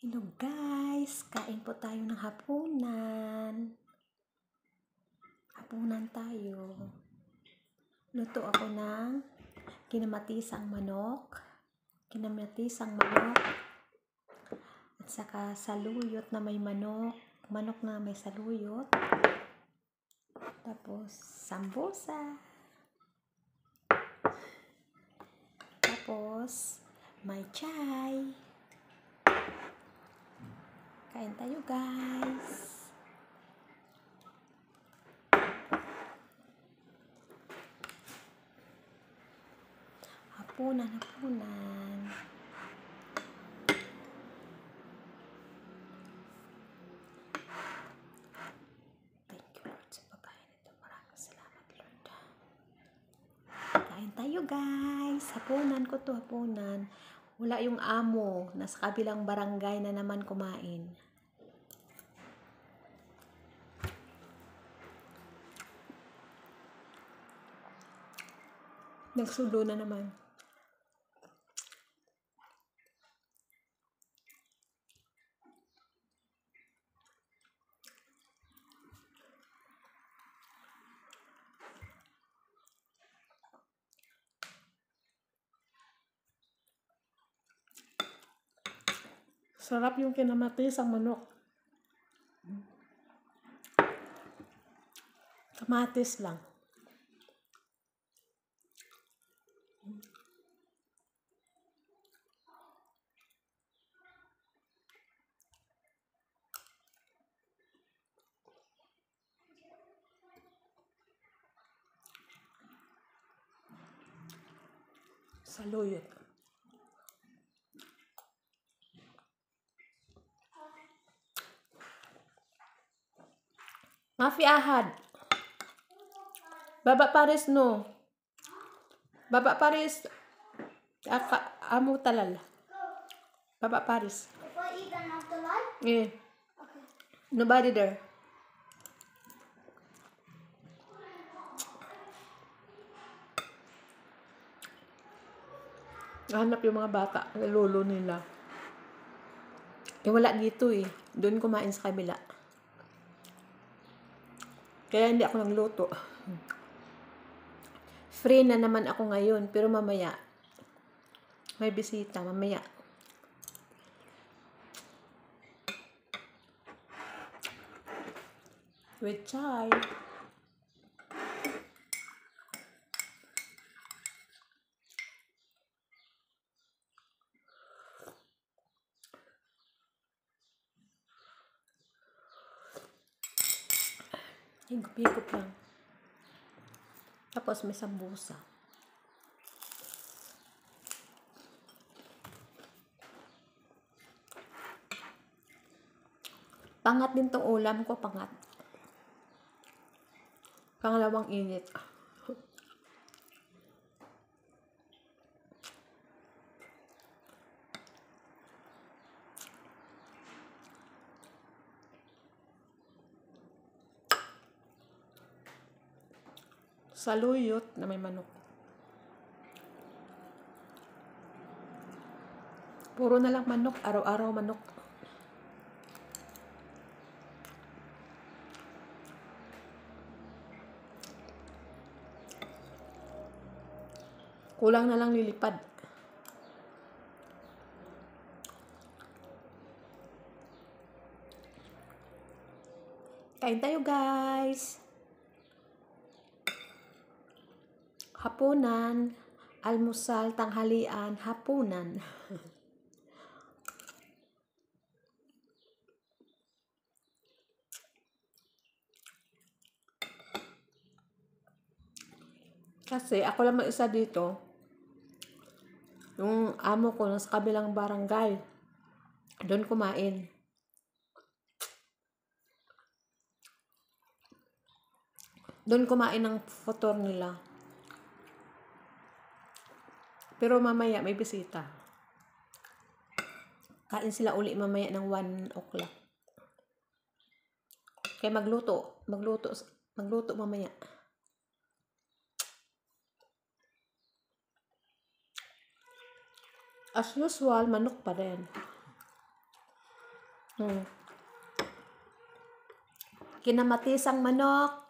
Hello guys, kain po tayo ng hapunan. Hapunan tayo. Luto ako ng kinamatisang manok. At saka saluyot na may manok. Manok na may saluyot. Tapos sambusa. Tapos may chai. Kain tayo guys. Hapunan. Thank you Lord sa pagkain ito. Maraming salamat Lord. Kain tayo guys. Hapunan ko to, hapunan. Wala yung amo. Nasa kabilang barangay na naman kumain. Nagsulo na naman. Sarap yung kinamatisang manok. Kamatis lang. Saluyot. Mafi ahad. Baba Paris no. Baba Paris. Amo talal. Baba Paris. Before you turn off the light? Yeah. Okay. Nobody there. Hanap yung mga bata. Lolo nila. Wala dito eh. Doon kumain sa kabila. Kaya hindi ako nagluto. Free na naman ako ngayon. Pero mamaya. May bisita. Mamaya. With chai. Higop-higop lang. Tapos may sambusa. Pangat din tong ulam ko, pangat. Pangalawang init. Saluyot na may manok. Puro na lang manok. Araw-araw manok. Kulang na lang lilipad. Kain tayo guys. Hapunan, almusal, tanghalian, hapunan. Kasi ako lang mag-isa dito. Yung amo ko nasa kabilang barangay. Doon kumain. Doon kumain ng fotor nila. Pero mamaya may bisita. Kain sila uli mamaya ng 1 o'clock. Kaya magluto mamaya. As usual, manok pa rin. Hmm. Kinamatisang manok.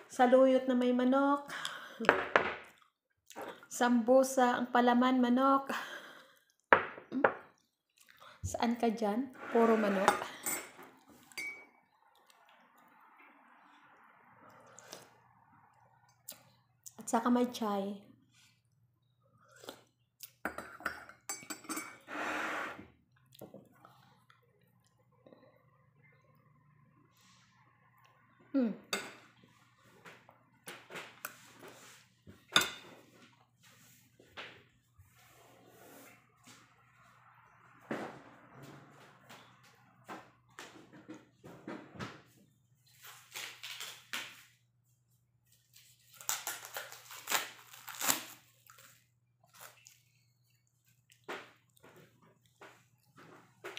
Saluyot na may manok. Sambusa ang palaman manok. Saan ka dyan? Puro manok. At saka may chai.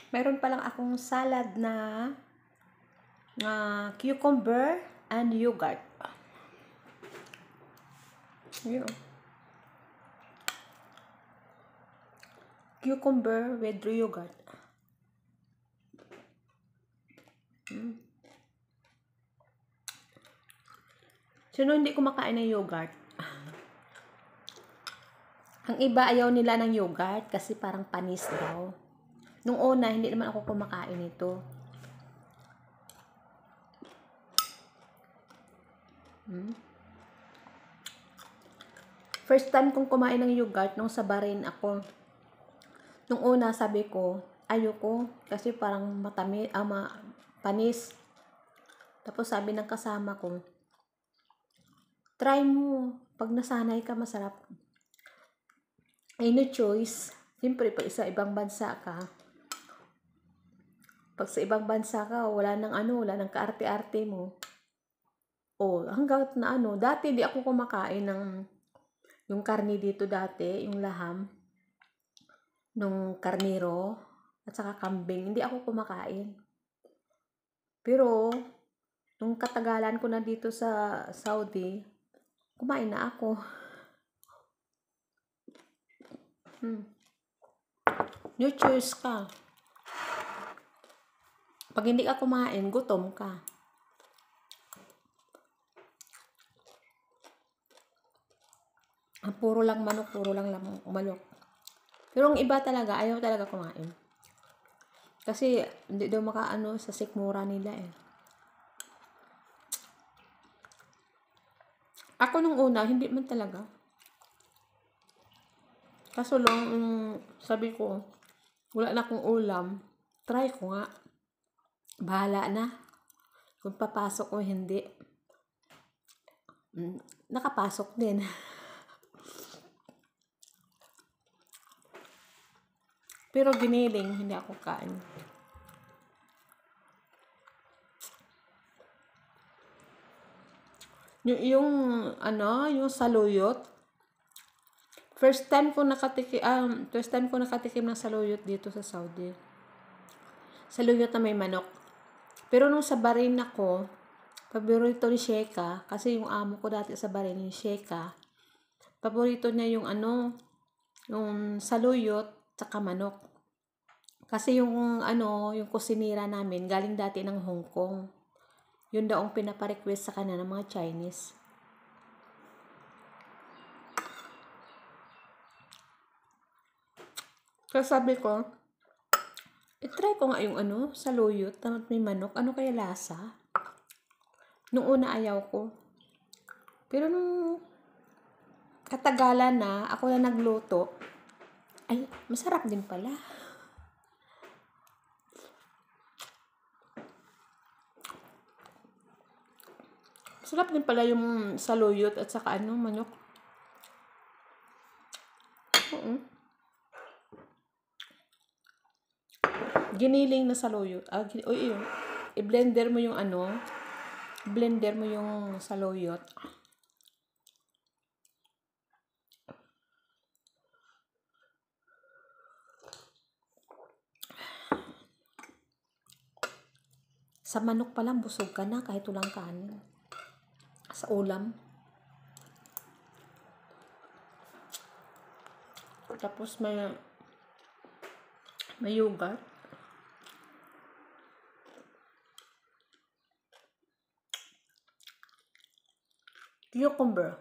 Meron palang akong salad na cucumber and yogurt. Yun. Cucumber with yogurt. Sino hindi kumakain ng yogurt? Ang iba ayaw nila ng yogurt kasi parang panis daw. Nung una, hindi naman ako kumakain nito. First time kong kumain ng yogurt nung sa Bahrain ako. Nung una, sabi ko, ayoko kasi parang panis. Tapos sabi ng kasama ko, try mo. Pag nasanay ka, masarap. Ay, no choice. Siyempre, pag sa ibang bansa ka, wala nang kaarte-arte mo. Hanggang na dati di ako kumakain ng yung karne dito dati, yung laham, nung karniro, at saka kambing, hindi ako kumakain. Pero, nung katagalan ko na dito sa Saudi, kumain na ako. No choice ka. Pag hindi ka kumain, gutom ka. Puro lang manok. Pero ang iba talaga, ayaw talaga kumain. Kasi, hindi daw makaano sa sikmura nila eh. Ako nung una, hindi man talaga. Kaso lang, sabi ko, wala na akong ulam. Try ko nga. Bahala na. Kung papasok o hindi. Nakapasok din. Pero giniling, hindi ako kain. Yung saluyot. First time ko nakatikim ng saluyot dito sa Saudi. Saluyot na may manok. Pero nung sa Bahrain ako, paborito ni Sheka, kasi yung amo ko dati sa Bahrain, yung Sheka, paborito niya yung yung saluyot, tsaka manok. Kasi yung kusinira namin, galing dati ng Hong Kong. Yun daw ang pinaparequest sa kanya ng mga Chinese. Kaya sabi ko, i-try ko nga yung saluyot, na may manok. Ano kaya lasa? Nung una ayaw ko. Pero nung katagalan na, ako na nagluto, ay, masarap din pala. Masarap din pala yung saluyot at saka manok. Giniling na saluyot. I-blender mo yung blender mo yung saluyot. Sa manok pa lang, busog ka na kahit walang kanin. Sa ulam. Tapos may May yogurt. Cucumber.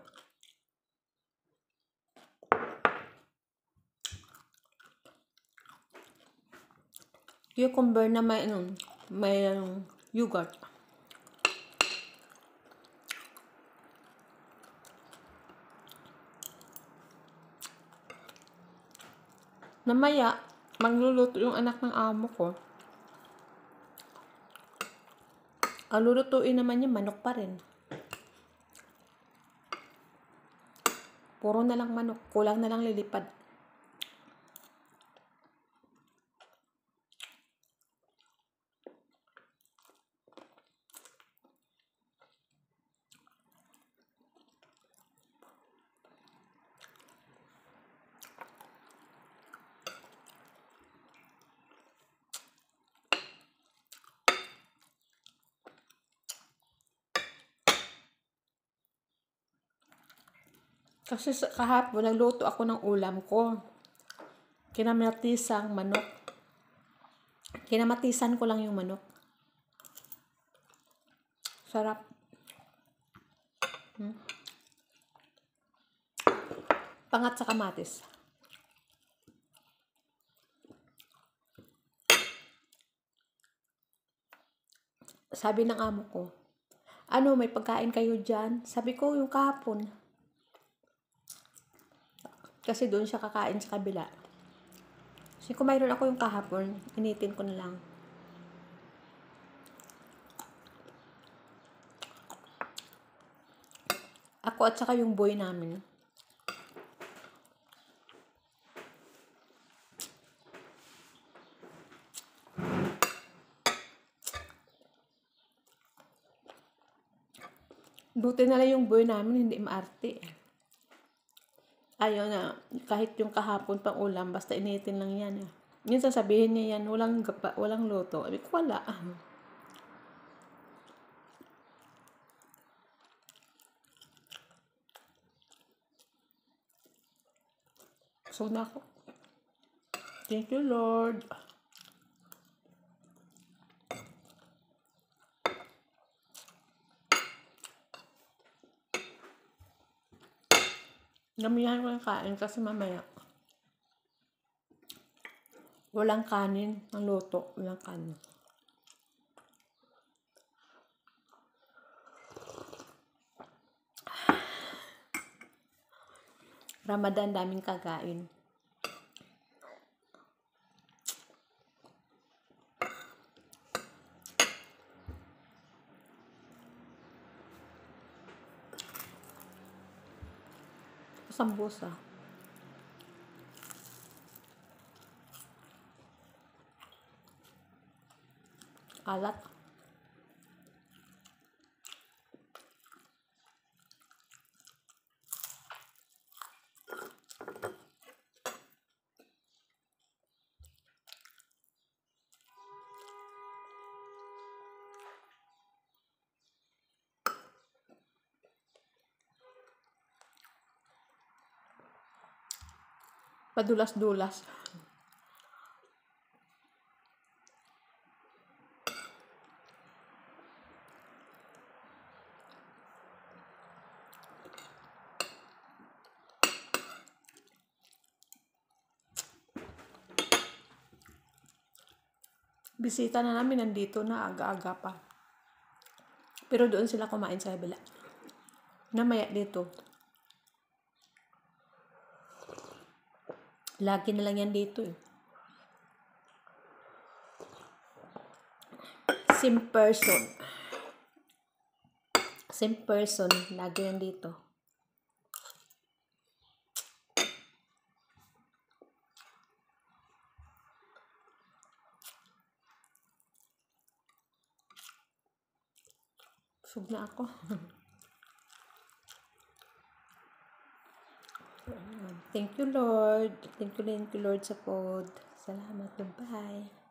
Cucumber na may yogurt. Namaya, magluluto yung anak ng amo ko. Ang lulutuin naman niya, manok pa rin. Puro na lang manok. Kulang na lang lilipad. Kasi kahapon, nagluto ako ng ulam ko. Kinamatisang manok. Kinamatisan ko lang yung manok. Sarap. Pangat sa kamatis. Sabi ng amo ko, ano, may pagkain kayo dyan? Sabi ko, yung kahapon. Kasi doon siya kakain sa kabila. Kasi kung mayroon ako yung kahapon, initin ko na lang. Ako at saka yung boy namin. Buti na lang yung boy namin, hindi maarte. Ayaw na, kahit yung kahapon pang ulam, basta initin lang yan. Minsan sabihin niya yan, walang luto. Sabi ko, wala. So na ako. Thank you, Lord. Gamihan ko yung kain kasi mamaya walang kanin ang luto. Walang kanin. Ramadan, daming kakain. Sambusa. Alat. Padulas-dulas. Bisita na namin, nandito na, aga-aga pa. Pero doon sila kumain sa kabila. Namaya dito. Lagi na lang yan dito eh. Same person, lagi yan dito. Busog na ako. Thank you, Lord. Thank you, Lord, sa food. Salamat. Bye.